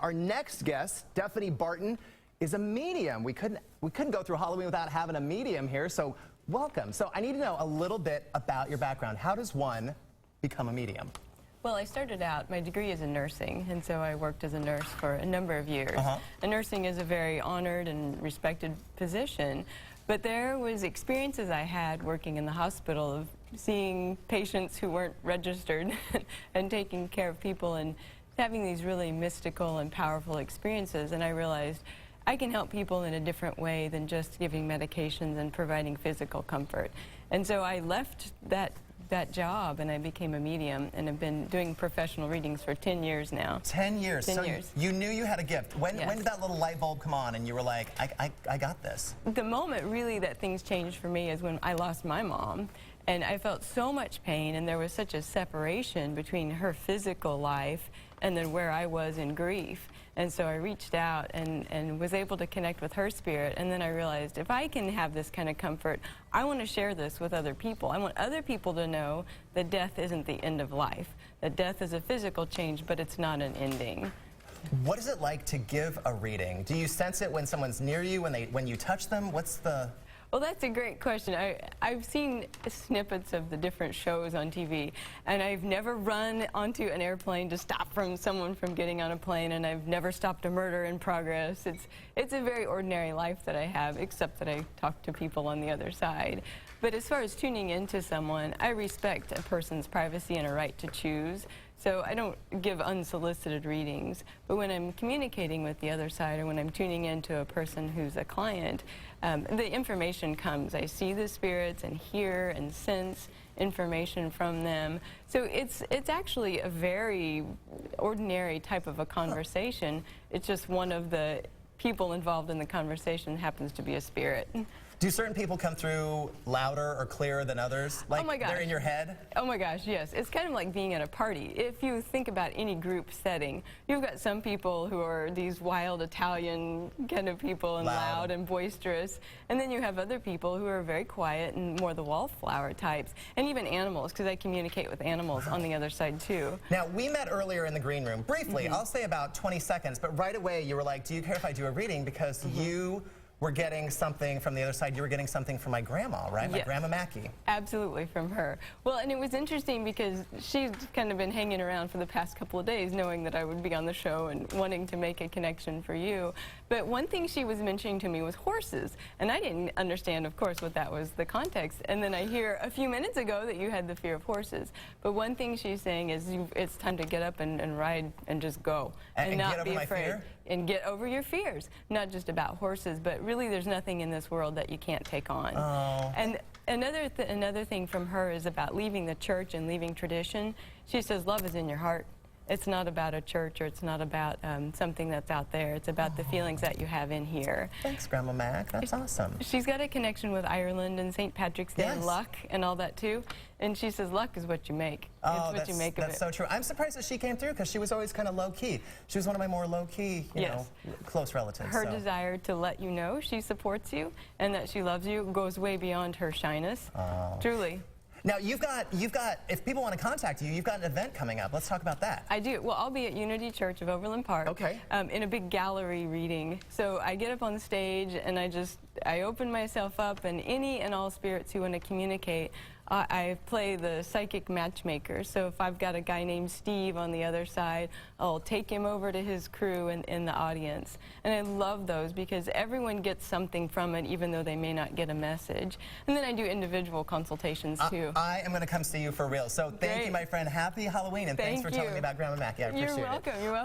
Our next guest, Steffany Barton, is a medium. We couldn't go through Halloween without having a medium here, so welcome. So I need to know a little bit about your background. How does one become a medium? Well, I started out, my degree is in nursing, and so I worked as a nurse for a number of years. And nursing is a very honored and respected position, but there was experiences I had working in the hospital of seeing patients who weren't registered and taking care of people and having these really mystical and powerful experiences, and I realized I can help people in a different way than just giving medications and providing physical comfort. And so I left that job and I became a medium and have been doing professional readings for 10 years now. 10 years? 10 so years. You knew you had a gift. When Yes. did that little light bulb come on and you were like, I got this? The moment really that things changed for me is when I lost my mom, and I felt so much pain, and there was such a separation between her physical life and then where I was in grief. And so I reached out and was able to connect with her spirit, and then I realized if I can have this kind of comfort, I want to share this with other people. I want other people to know that death isn't the end of life, that death is a physical change, but it's not an ending. What is it like to give a reading? Do you sense it when someone's near you, when you touch them? What's the... Well, that's a great question. I've seen snippets of the different shows on TV, and I've never run onto an airplane to stop someone from getting on a plane, and I've never stopped a murder in progress. It's a very ordinary life that I have, except that I talk to people on the other side. But as far as tuning into someone, I respect a person's privacy and a right to choose. So I don't give unsolicited readings, but when I'm communicating with the other side or when I'm tuning into a person who's a client, the information comes. I see the spirits and hear and sense information from them. So it's actually a very ordinary type of a conversation. It's just one of the people involved in the conversation happens to be a spirit. Do certain people come through louder or clearer than others? Like, oh my gosh. They're in your head? Oh my gosh, yes. It's kind of like being at a party. If you think about any group setting, you've got some people who are these wild Italian kind of people and loud and boisterous, and then you have other people who are very quiet and more the wallflower types, and even animals, because I communicate with animals on the other side too. Now, we met earlier in the green room, briefly. I'll say about 20 seconds, but right away you were like, do you care if I do a reading? Because you were getting something from the other side. You were getting something from my grandma, right? My Grandma Mackie. Absolutely, from her. Well, and it was interesting because she's kind of been hanging around for the past couple of days knowing that I would be on the show and wanting to make a connection for you. But one thing she was mentioning to me was horses, and I didn't understand, of course, what that was, the context. And then I hear a few minutes ago that you had the fear of horses. But one thing she's saying is it's time to get up and ride and just go. And not be afraid. Fear? And get over your fears. Not just about horses, but really there's nothing in this world that you can't take on. Oh. And another thing from her is about leaving the church and leaving tradition. She says love is in your heart. It's not about a church, or it's not about something that's out there. It's about the feelings that you have in here. Thanks, Grandma Mac. That's awesome. She's got a connection with Ireland and St. Patrick's Day and luck and all that too. And she says luck is what you make. Oh, it's what you make of it. That's so true. I'm surprised that she came through because she was always kind of low-key. She was one of my more low-key, you know, close relatives. Her desire to let you know she supports you and that she loves you goes way beyond her shyness. Oh. Truly. Now, you've got, if people want to contact you, you've got an event coming up. Let's talk about that. I do. Well, I'll be at Unity Church of Overland Park in a big gallery reading. So I get up on the stage and I open myself up, and any and all spirits who want to communicate, I play the psychic matchmaker. So if I've got a guy named Steve on the other side, I'll take him over to his crew in the audience. And I love those because everyone gets something from it, even though they may not get a message. And then I do individual consultations too. I am going to come see you for real. So thank you, my friend. Happy Halloween, and thanks for telling me about Grandma Mackie. I appreciate it. You're welcome. You're welcome.